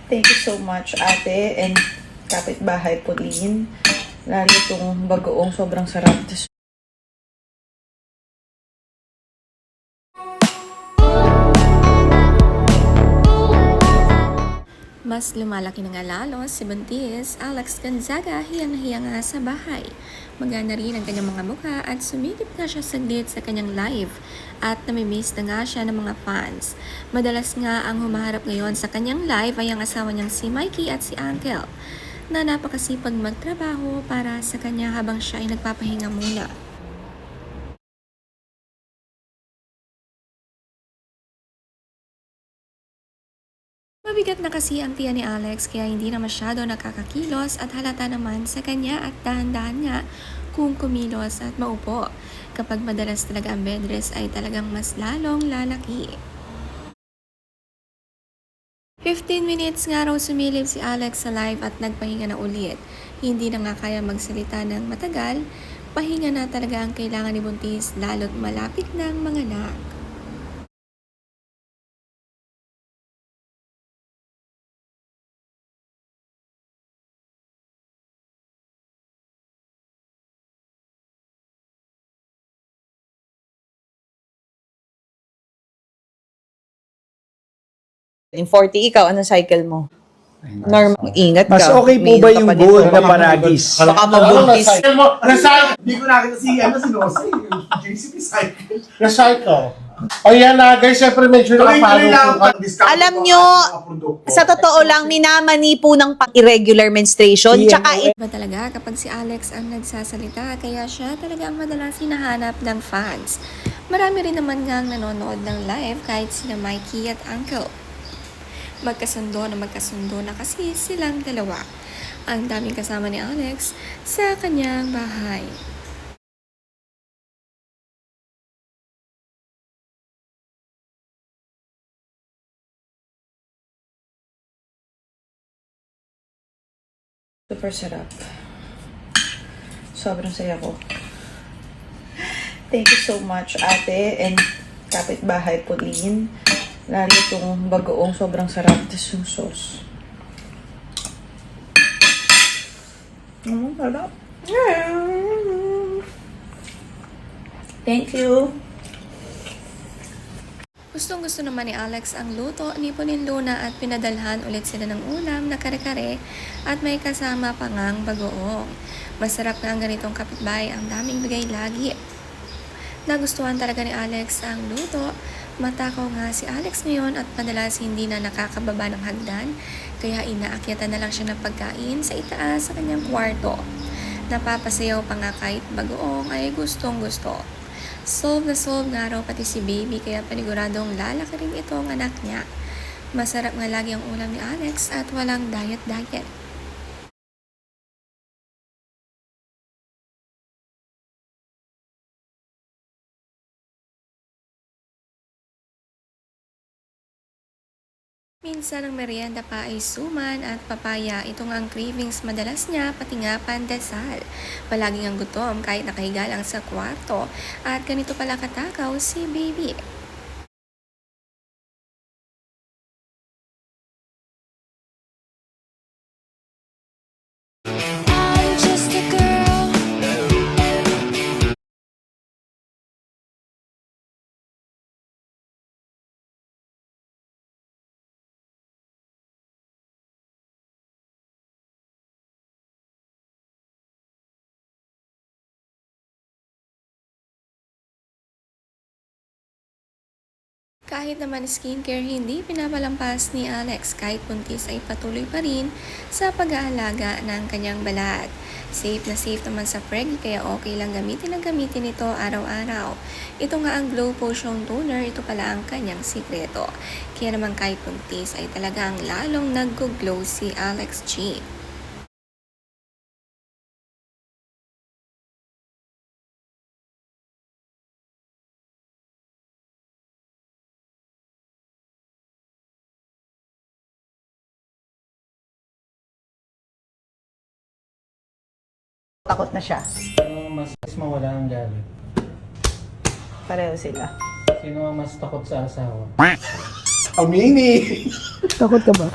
Thank you so much, ate, and kapitbahay Pauline. Lalo itong bagoong sobrang sarap. Mas lumalaki na nga lalo si Buntis, Alex Gonzaga, hiyang na hiyang nga sa bahay. Magana rin ang kanyang mga mukha at sumilip nga siya saglit sa kanyang live at namimiss na nga siya ng mga fans. Madalas nga ang humaharap ngayon sa kanyang live ay ang asawa niyang si Mikey at si Uncle na napakasipag magtrabaho para sa kanya habang siya ay nagpapahinga muna. Mabigat na kasi ang tiyan ni Alex kaya hindi na masyado nakakakilos at halata naman sa kanya at dahan-dahan nga kung kumilos at maupo. Kapag madalas talaga ang bed rest ay talagang mas lalong lalaki. 15 minutes nga raw sumilip si Alex sa live at nagpahinga na ulit. Hindi na nga kaya magsalita ng matagal, pahinga na talaga ang kailangan ni Buntis lalo't malapit ng mga anak. In 40, ikaw, anong cycle mo? Normal, ingat ka. Mas okay po May ba inom yung ka pa din. gold na paragis? Baka mabuntis. Hindi ko nakita si Nosy, yung JCP cycle. Recycle. O yan na guys, syempre medyo nakapalo po. Alam nyo, sa totoo lang, minamani po ng irregular menstruation. Tsaka Iba talaga kapag si Alex ang nagsasalita kaya siya talaga ang madalas hinahanap ng fans. Marami rin naman nga ang nanonood ng live kahit sina Mikey at Uncle. Magkasundo na kasi silang dalawa. Ang daming kasama ni Alex sa kanyang bahay. Super sarap. Sobrang saya ko. Thank you so much, ate, and kapitbahay Pauline. Lalo itong bagoong sobrang sarap. Tapos yung sauce. Sarap. Thank you. Gustong-gusto naman ni Alex ang luto ni Pauline Luna at pinadalhan ulit sila ng ulam na kare-kare at may kasama pa ngang bagoong. Masarap nga ang ganitong kapitbahay, ang daming bigay lagi. Nagustuhan talaga ni Alex ang luto. Matakaw nga si Alex ngayon at madalas hindi na nakakababa ng hagdan kaya inaakyatan na lang siya ng pagkain sa itaas sa kanyang kwarto. Napapasayaw pa nga kahit bagoong ay gustong-gusto. Solve na solve nga raw pati si baby kaya paniguradong lalaki rin itong anak niya. Masarap nga lagi ang ulam ni Alex at walang diet-diet. Minsan ang merienda pa ay suman at papaya. Ito nga ang cravings madalas niya, pati nga pandesal. Palaging ang gutom kahit nakahiga lang sa kwarto. At ganito pala katakaw si baby. Kahit naman skincare, hindi pinapalampas ni Alex kahit buntis ay patuloy pa rin sa pag-aalaga ng kanyang balat. Safe na safe naman sa preg kaya okay lang gamitin ito araw-araw. Ito nga ang Glow Potion Toner, ito pala ang kanyang sikreto. Kaya naman kahit buntis ay talagang lalong nag-glow si Alex G. Takot na siya. Mas mawala ang galit. Pareho sila. Sino ang mas takot sa asawa? Amini. Takot ka ba?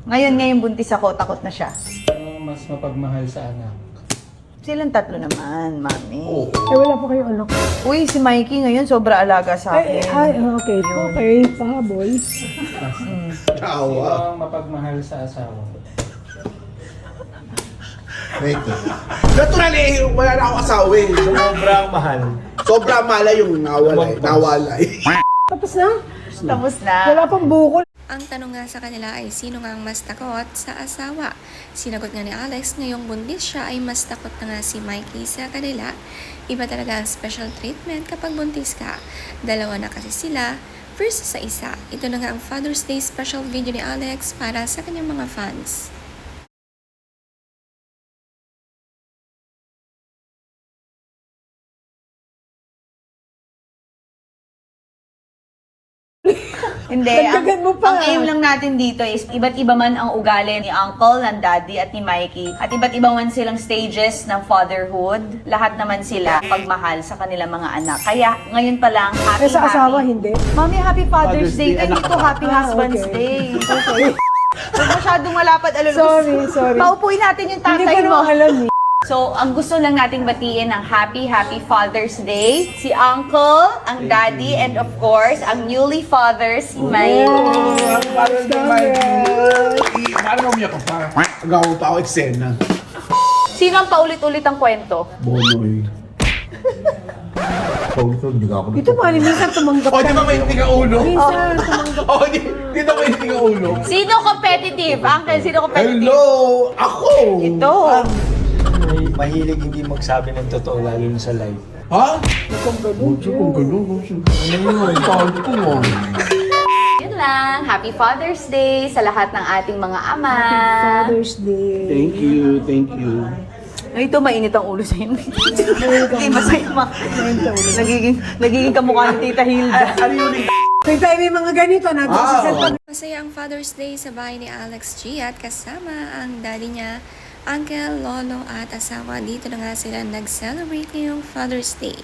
Ngayon buntis ako, takot na siya. Mas mapagmahal sa anak. Silang tatlo naman, mami. Oo. Eh, wala pa kayong anak. Uy, si Mikey ngayon sobra alaga sa Ay, akin. okay. Okay, pahabol. Sino Tawa. ang mapagmahal sa asawa? Natural eh, wala na akong asawa eh. Sobrang mahal. Sobrang mala yung nawalay. Tapos na? Tapos na. Wala pang bukol. Ang tanong nga sa kanila ay sino nga ang mas takot sa asawa. Sinagot nga ni Alex ngayong buntis siya ay mas takot na nga si Mikey sa kanila. Iba talaga ang special treatment kapag buntis ka. Dalawa na kasi sila versus sa isa. Ito na nga ang Father's Day special video ni Alex para sa kanyang mga fans. Hindi. Ang, Dagdagan mo pa. ang aim lang natin dito is iba't iba man ang ugali ni uncle, ng daddy, at ni Mikey. At iba't iba man silang stages ng fatherhood. Lahat naman sila pagmahal sa kanilang mga anak. Kaya ngayon pa lang, happy, Eh, sa asawa, hindi. Mami, happy Father's Day. Day, anak. Ganito, happy Husband's okay. Day. Okay. Huwag masyadong malapad, alulus. Sorry. Paupuin natin yung Hindi tatay ko mo. naman alam eh. So, ang gusto lang nating batiin ng happy Father's Day, si Uncle, ang Daddy, and of course, ang newly father, si Mike. Parang naman. Parang umiyak ka pa. Agaw pa ako eksena. Sino ang paulit-ulit ang kwento? Bonoy. Ito mali, minsan tumanggap O, di ba may hindi ka ulo? Minsan tumanggap. O, di ba may hindi ka ulo? Sino competitive? Uncle, sino competitive? Hello! Ako! Ito. Mahilig hindi magsabi ng totoo lalo na sa live. Ha? Kung gano'n. Ano yun? Tawag ko mo. Yun lang. Happy Father's Day sa lahat ng ating mga ama. Father's Day. Thank you. Ito, mainit ang ulo sa'yo. Hindi, masaya ma. Nagiging kamukha ni Tita Hilda. Ano yun? Tuwing tayo may mga ganito, nag-cellphone. Masaya ang Father's Day sa bahay ni Alex G at kasama ang daddy niya, uncle, lolo at asawa. Dito na nga sila nag-celebrate ngayong Father's Day.